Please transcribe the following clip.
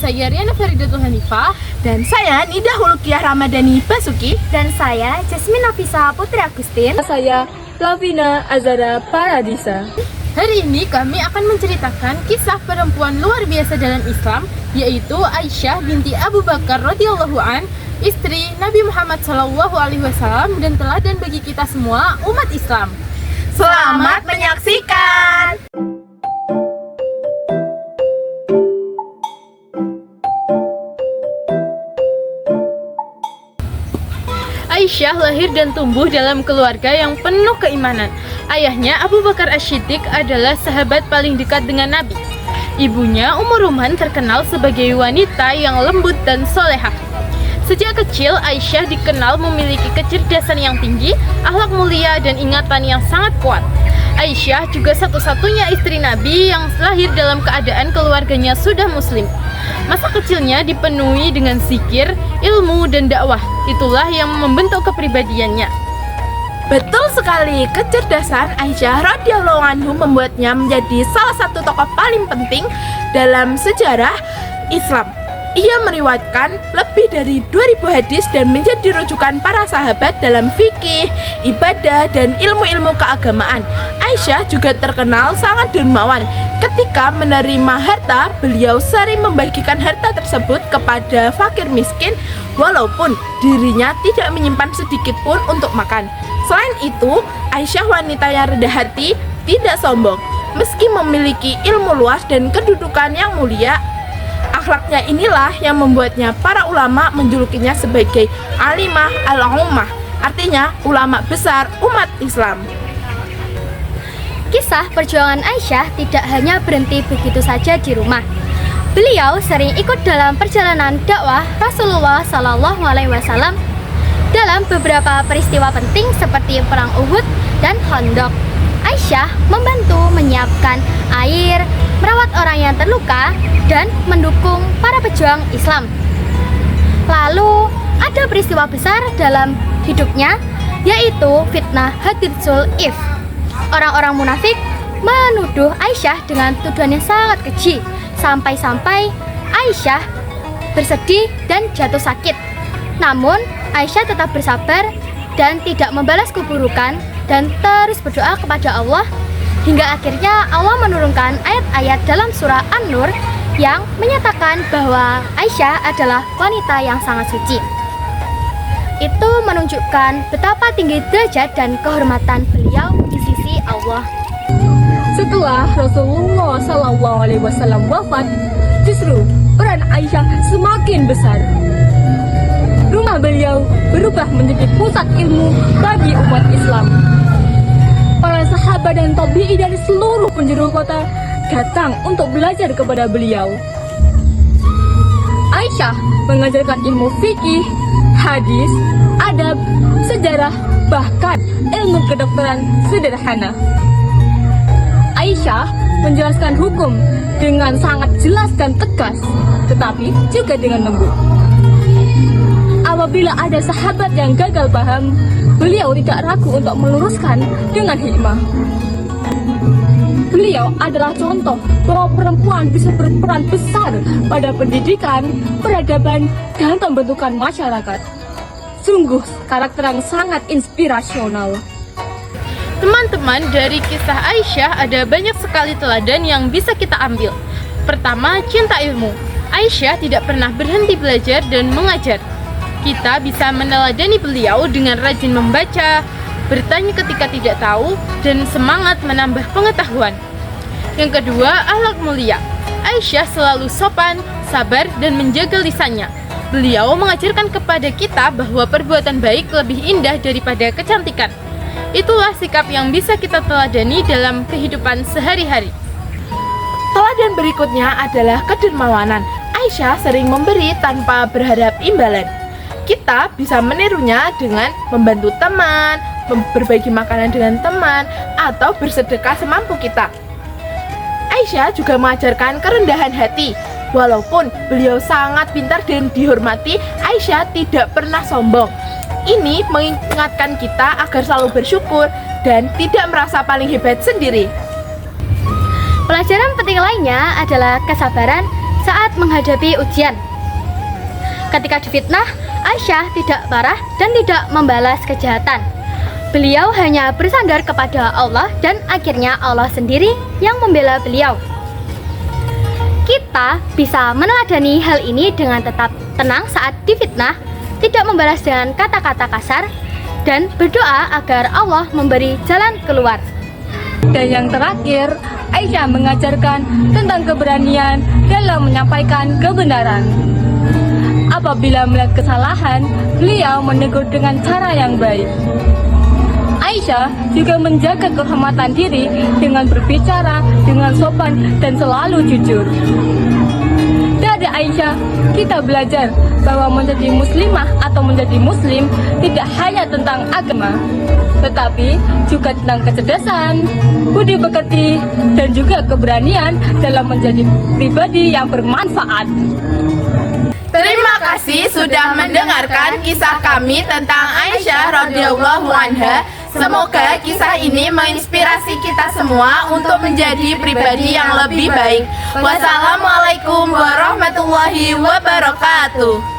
saya Riana Faridatul Hanifah. Dan saya Nida Hulkiah Ramadhani Basuki. Dan saya Jasmine Nafisa Putri Agustin. Saya Lavina Azara Paradisa. Hari ini kami akan menceritakan kisah perempuan luar biasa dalam Islam, yaitu Aisyah binti Abu Bakar radhiyallahu an, istri Nabi Muhammad SAW dan teladan bagi kita semua umat Islam. Selamat menyaksikan. Aisyah lahir dan tumbuh dalam keluarga yang penuh keimanan. Ayahnya Abu Bakar Asy-Syiddiq adalah sahabat paling dekat dengan Nabi. Ibunya Ummu Ruman terkenal sebagai wanita yang lembut dan solehah. Sejak kecil, Aisyah dikenal memiliki kecerdasan yang tinggi, akhlak mulia, dan ingatan yang sangat kuat. Aisyah juga satu-satunya istri Nabi yang lahir dalam keadaan keluarganya sudah muslim. Masa kecilnya dipenuhi dengan zikir, ilmu, dan dakwah. Itulah yang membentuk kepribadiannya. Betul sekali, kecerdasan Aisyah radhiyallahu anhu membuatnya menjadi salah satu tokoh paling penting dalam sejarah Islam. Ia meriwayatkan lebih dari 2000 hadis dan menjadi rujukan para sahabat dalam fikih, ibadah, dan ilmu-ilmu keagamaan. Aisyah juga terkenal sangat dermawan. Ketika menerima harta, beliau sering membagikan harta tersebut kepada fakir miskin, walaupun dirinya tidak menyimpan sedikit pun untuk makan. Selain itu, Aisyah wanita yang rendah hati, tidak sombong. Meski memiliki ilmu luas dan kedudukan yang mulia, akhlaknya inilah yang membuatnya para ulama menjulukinya sebagai alimah al-ummah, artinya ulama besar umat Islam. Kisah perjuangan Aisyah tidak hanya berhenti begitu saja di rumah. Beliau sering ikut dalam perjalanan dakwah Rasulullah SAW dalam beberapa peristiwa penting seperti Perang Uhud dan Khandaq. Aisyah membantu menyiapkan air, merawat orang yang terluka, dan mendukung para pejuang Islam. Lalu, ada peristiwa besar dalam hidupnya, yaitu fitnah Hadithul Ifk. Orang-orang munafik menuduh Aisyah dengan tuduhan yang sangat keji, sampai-sampai Aisyah bersedih dan jatuh sakit. Namun, Aisyah tetap bersabar dan tidak membalas keburukan dan terus berdoa kepada Allah hingga akhirnya Allah menurunkan ayat-ayat dalam surah An-Nur yang menyatakan bahwa Aisyah adalah wanita yang sangat suci. Itu menunjukkan betapa tinggi derajat dan kehormatan beliau di sisi Allah. Setelah Rasulullah SAW wafat, justru peran Aisyah semakin besar. Rumah beliau berubah menjadi pusat ilmu bagi umat Islam. Para sahabat dan tabi'i dari seluruh penjuru kota datang untuk belajar kepada beliau. Aisyah mengajarkan ilmu fikih, hadis, adab, sejarah, bahkan ilmu kedokteran sederhana. Aisyah menjelaskan hukum dengan sangat jelas dan tegas, tetapi juga dengan lembut. Apabila ada sahabat yang gagal paham, beliau tidak ragu untuk meluruskan dengan hikmah. Beliau adalah contoh bahwa perempuan bisa berperan besar pada pendidikan, peradaban, dan pembentukan masyarakat. Sungguh karakter yang sangat inspirasional. Teman-teman, dari kisah Aisyah ada banyak sekali teladan yang bisa kita ambil. Pertama, cinta ilmu. Aisyah tidak pernah berhenti belajar dan mengajar. Kita bisa meneladani beliau dengan rajin membaca, bertanya ketika tidak tahu, dan semangat menambah pengetahuan. Yang kedua, akhlak mulia. Aisyah selalu sopan, sabar, dan menjaga lisannya. Beliau mengajarkan kepada kita bahwa perbuatan baik lebih indah daripada kecantikan. Itulah sikap yang bisa kita teladani dalam kehidupan sehari-hari. Teladan berikutnya adalah kedermawanan. Aisyah sering memberi tanpa berharap imbalan. Kita bisa menirunya dengan membantu teman, berbagi makanan dengan teman, atau bersedekah semampu kita. Aisyah juga mengajarkan kerendahan hati. Walaupun beliau sangat pintar dan dihormati, Aisyah tidak pernah sombong. Ini mengingatkan kita agar selalu bersyukur dan tidak merasa paling hebat sendiri. Pelajaran penting lainnya adalah kesabaran saat menghadapi ujian. Ketika difitnah, Aisyah tidak marah dan tidak membalas kejahatan. Beliau hanya bersandar kepada Allah dan akhirnya Allah sendiri yang membela beliau. Kita bisa meneladani hal ini dengan tetap tenang saat difitnah, tidak membalas dengan kata-kata kasar, dan berdoa agar Allah memberi jalan keluar. Dan yang terakhir, Aisyah mengajarkan tentang keberanian dalam menyampaikan kebenaran. Apabila melihat kesalahan, beliau menegur dengan cara yang baik. Aisyah juga menjaga kehormatan diri dengan berbicara dengan sopan dan selalu jujur. Dari Aisyah, kita belajar bahwa menjadi muslimah atau menjadi muslim tidak hanya tentang agama, tetapi juga tentang kecerdasan, budi pekerti, dan juga keberanian dalam menjadi pribadi yang bermanfaat. Terima kasih sudah mendengarkan kisah kami tentang Aisyah radhiyallahu anha. Semoga kisah ini menginspirasi kita semua untuk menjadi pribadi yang lebih baik. Wassalamualaikum warahmatullahi wabarakatuh.